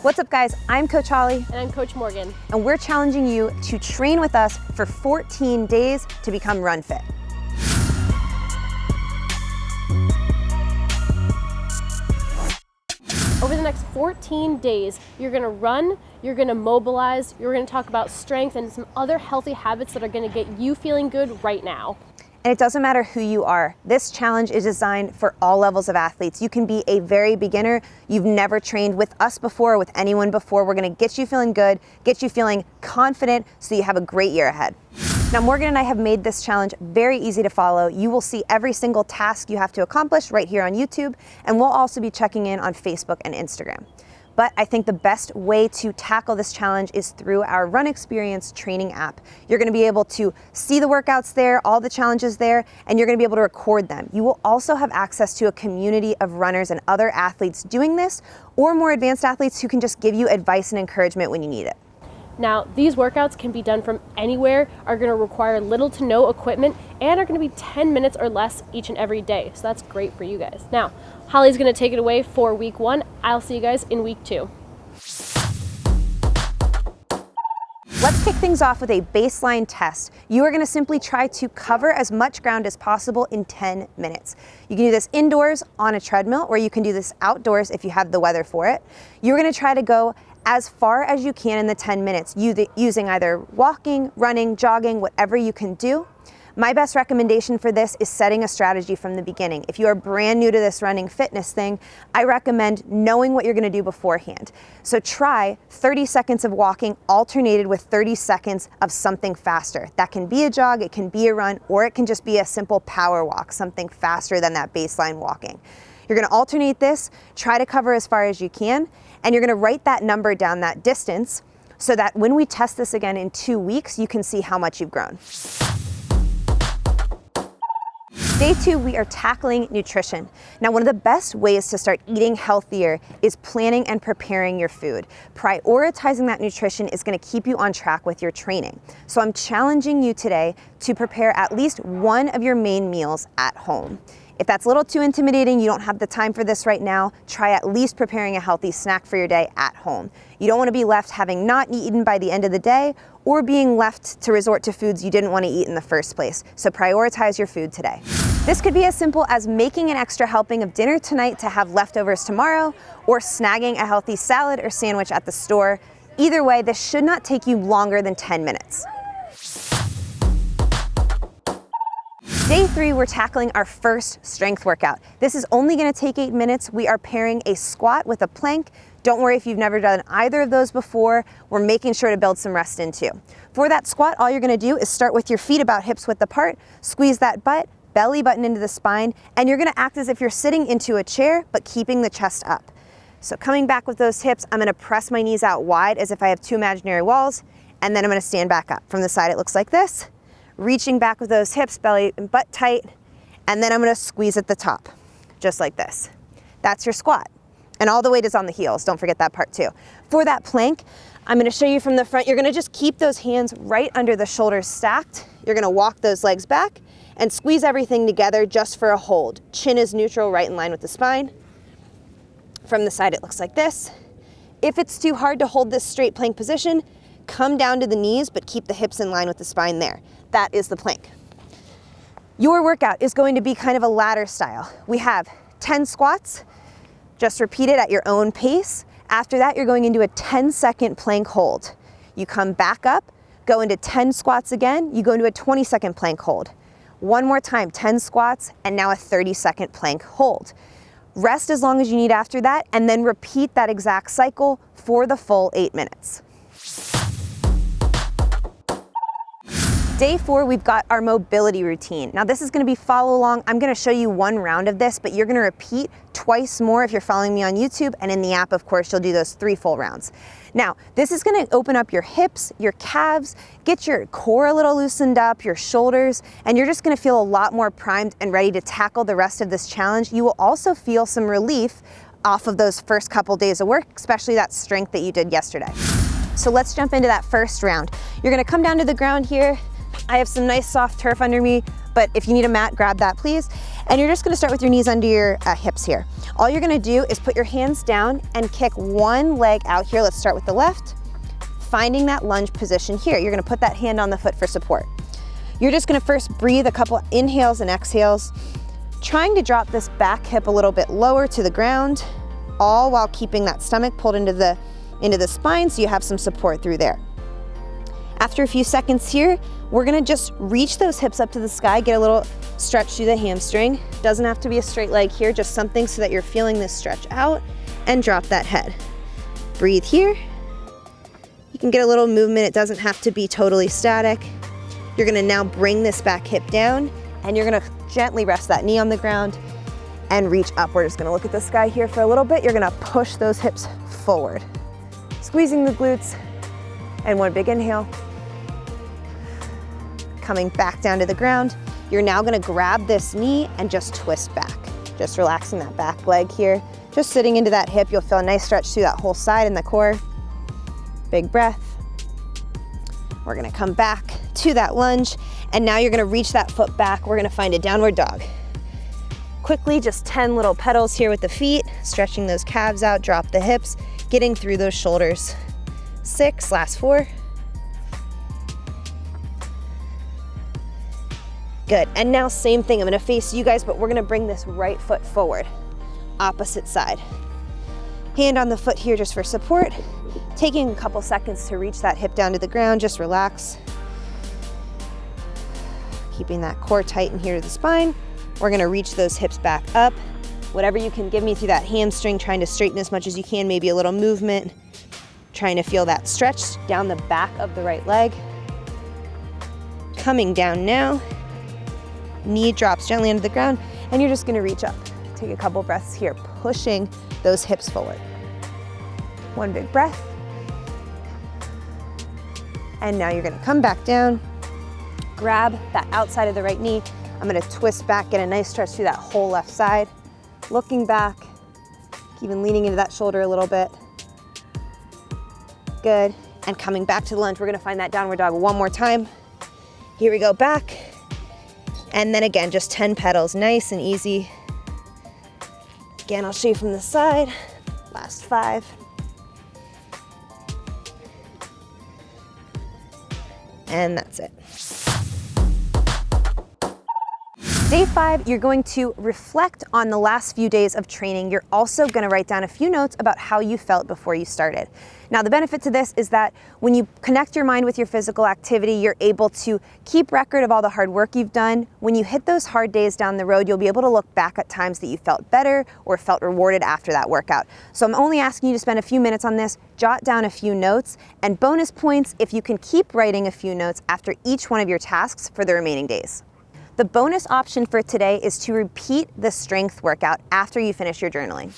What's up guys, I'm Coach Holly. And I'm Coach Morgan. And we're challenging you to train with us for 14 days to become run fit. Over the next 14 days, you're gonna run, you're gonna mobilize, you're gonna talk about strength and some other healthy habits that are gonna get you feeling good right now. And it doesn't matter who you are. This challenge is designed for all levels of athletes. You can be a very beginner. You've never trained with us before, with anyone before. We're gonna get you feeling good, get you feeling confident so you have a great year ahead. Now, Morgan and I have made this challenge very easy to follow. You will see every single task you have to accomplish right here on YouTube, and we'll also be checking in on Facebook and Instagram. But I think the best way to tackle this challenge is through our Run Experience training app. You're gonna be able to see the workouts there, all the challenges there, and you're gonna be able to record them. You will also have access to a community of runners and other athletes doing this, or more advanced athletes who can just give you advice and encouragement when you need it. Now, these workouts can be done from anywhere, are gonna require little to no equipment, and are gonna be 10 minutes or less each and every day. So that's great for you guys. Now, Holly's gonna take it away for week 1. I'll see you guys in week 2. Let's kick things off with a baseline test. You are gonna simply try to cover as much ground as possible in 10 minutes. You can do this indoors on a treadmill, or you can do this outdoors if you have the weather for it. You're gonna try to go as far as you can in the 10 minutes, using either walking, running, jogging, whatever you can do. My best recommendation for this is setting a strategy from the beginning. If you are brand new to this running fitness thing, I recommend knowing what you're gonna do beforehand. So try 30 seconds of walking alternated with 30 seconds of something faster. That can be a jog, it can be a run, or it can just be a simple power walk, something faster than that baseline walking. You're gonna alternate this, try to cover as far as you can, and you're gonna write that number down, that distance, so that when we test this again in 2 weeks, you can see how much you've grown. Day 2, we are tackling nutrition. Now, one of the best ways to start eating healthier is planning and preparing your food. Prioritizing that nutrition is gonna keep you on track with your training. So I'm challenging you today to prepare at least one of your main meals at home. If that's a little too intimidating, you don't have the time for this right now, try at least preparing a healthy snack for your day at home. You don't want to be left having not eaten by the end of the day, or being left to resort to foods you didn't want to eat in the first place. So prioritize your food today. This could be as simple as making an extra helping of dinner tonight to have leftovers tomorrow, or snagging a healthy salad or sandwich at the store. Either way, this should not take you longer than 10 minutes. Day 3, we're tackling our first strength workout. This is only gonna take 8 minutes. We are pairing a squat with a plank. Don't worry if you've never done either of those before. We're making sure to build some rest in too. For that squat, all you're gonna do is start with your feet about hips width apart, squeeze that butt, belly button into the spine, and you're gonna act as if you're sitting into a chair, but keeping the chest up. So coming back with those hips, I'm gonna press my knees out wide as if I have 2 imaginary walls, and then I'm gonna stand back up. From the side, it looks like this. Reaching back with those hips, belly and butt tight, and then I'm gonna squeeze at the top, just like this. That's your squat. And all the weight is on the heels, don't forget that part too. For that plank, I'm gonna show you from the front. You're gonna just keep those hands right under the shoulders stacked. You're gonna walk those legs back and squeeze everything together just for a hold. Chin is neutral, right in line with the spine. From the side, it looks like this. If it's too hard to hold this straight plank position, come down to the knees, but keep the hips in line with the spine there. That is the plank. Your workout is going to be kind of a ladder style. We have 10 squats, just repeat it at your own pace. After that, you're going into a 10-second plank hold. You come back up, go into 10 squats again, you go into a 20-second plank hold. One more time, 10 squats, and now a 30-second plank hold. Rest as long as you need after that, and then repeat that exact cycle for the full 8 minutes. Day 4, we've got our mobility routine. Now this is gonna be follow along. I'm gonna show you 1 round of this, but you're gonna repeat twice more if you're following me on YouTube, and in the app, of course, you'll do those 3 full rounds. Now, this is gonna open up your hips, your calves, get your core a little loosened up, your shoulders, and you're just gonna feel a lot more primed and ready to tackle the rest of this challenge. You will also feel some relief off of those first couple days of work, especially that strength that you did yesterday. So let's jump into that first round. You're gonna come down to the ground here. I have some nice soft turf under me. but if you need a mat, grab that please. And you're just gonna start with your knees under your hips here. All you're gonna do is put your hands down and kick one leg out here. Let's start with the left, finding that lunge position here. You're gonna put that hand on the foot for support. You're just gonna first breathe a couple inhales and exhales, trying to drop this back hip a little bit lower to the ground, all while keeping that stomach pulled into the spine so you have some support through there. After a few seconds here, we're gonna just reach those hips up to the sky, get a little stretch through the hamstring. Doesn't have to be a straight leg here, just something so that you're feeling this stretch out, and drop that head. Breathe here. You can get a little movement, it doesn't have to be totally static. You're gonna now bring this back hip down, and you're gonna gently rest that knee on the ground and reach up. We're just gonna look at the sky here for a little bit. You're gonna push those hips forward, squeezing the glutes, and one big inhale. Coming back down to the ground. You're now gonna grab this knee and just twist back. Just relaxing that back leg here. Just sitting into that hip, you'll feel a nice stretch through that whole side and the core. Big breath. We're gonna come back to that lunge, and now you're gonna reach that foot back. We're gonna find a downward dog. Quickly, just 10 little pedals here with the feet, stretching those calves out, drop the hips, getting through those shoulders. 6, last 4. Good, and now same thing. I'm gonna face you guys, but we're gonna bring this right foot forward. Opposite side. Hand on the foot here just for support. Taking a couple seconds to reach that hip down to the ground, just relax. Keeping that core tight and here to the spine. We're gonna reach those hips back up. Whatever you can give me through that hamstring, trying to straighten as much as you can, maybe a little movement. Trying to feel that stretch down the back of the right leg. Coming down now. Knee drops gently into the ground, and you're just gonna reach up. Take a couple breaths here, pushing those hips forward. One big breath. And now you're gonna come back down, grab that outside of the right knee. I'm gonna twist back, get a nice stretch through that whole left side. Looking back, even leaning into that shoulder a little bit. Good, and coming back to the lunge, we're gonna find that downward dog one more time. Here we go, back. And then again, just 10 pedals, nice and easy. Again, I'll show you from the side. Last 5. And that's it. Day 5, you're going to reflect on the last few days of training. You're also gonna write down a few notes about how you felt before you started. Now, the benefit to this is that when you connect your mind with your physical activity, you're able to keep record of all the hard work you've done. When you hit those hard days down the road, you'll be able to look back at times that you felt better or felt rewarded after that workout. So I'm only asking you to spend a few minutes on this, jot down a few notes, and bonus points if you can keep writing a few notes after each one of your tasks for the remaining days. The bonus option for today is to repeat the strength workout after you finish your journaling.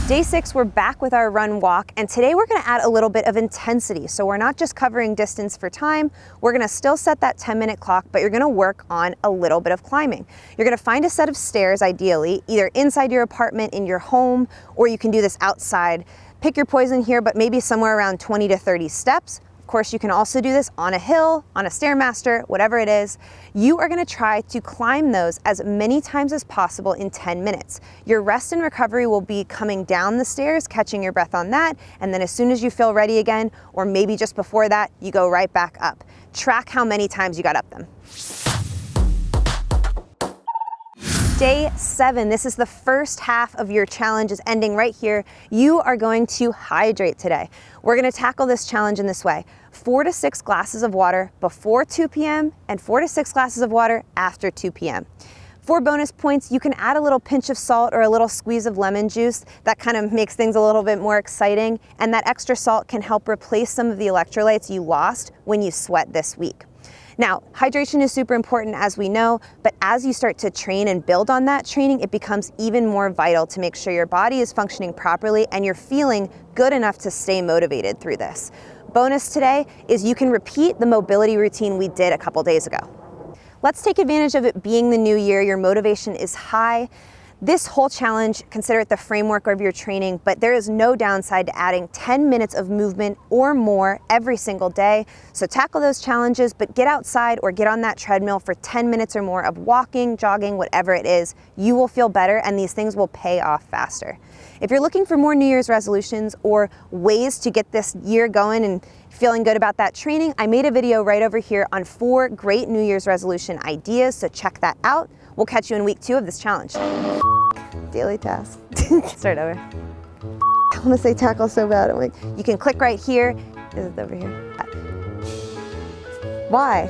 Day 6, we're back with our run walk, and today we're gonna add a little bit of intensity. So we're not just covering distance for time, we're gonna still set that 10-minute clock, but you're gonna work on a little bit of climbing. You're gonna find a set of stairs, ideally, either inside your apartment, in your home, or you can do this outside. Pick your poison here, but maybe somewhere around 20 to 30 steps. Of course, you can also do this on a hill, on a Stairmaster, whatever it is. You are gonna try to climb those as many times as possible in 10 minutes. Your rest and recovery will be coming down the stairs, catching your breath on that, and then as soon as you feel ready again, or maybe just before that, you go right back up. Track how many times you got up them. Day 7, this is the first half of your challenge, is ending right here. You are going to hydrate today. We're gonna tackle this challenge in this way. 4 to 6 glasses of water before 2 p.m. and 4 to 6 glasses of water after 2 p.m. For bonus points, you can add a little pinch of salt or a little squeeze of lemon juice. That kind of makes things a little bit more exciting, and that extra salt can help replace some of the electrolytes you lost when you sweat this week. Now, hydration is super important, as we know, but as you start to train and build on that training, it becomes even more vital to make sure your body is functioning properly and you're feeling good enough to stay motivated through this. Bonus today is you can repeat the mobility routine we did a couple days ago. Let's take advantage of it being the new year. Your motivation is high. This whole challenge, consider it the framework of your training, but there is no downside to adding 10 minutes of movement or more every single day. So tackle those challenges, but get outside or get on that treadmill for 10 minutes or more of walking, jogging, whatever it is. You will feel better and these things will pay off faster. If you're looking for more New Year's resolutions or ways to get this year going and feeling good about that training, I made a video right over here on 4 great New Year's resolution ideas, so check that out. We'll catch you in week 2 of this challenge. Daily task. Start over. I want to say tackle so bad. I'm like, you can click right here. Is it over here? Why?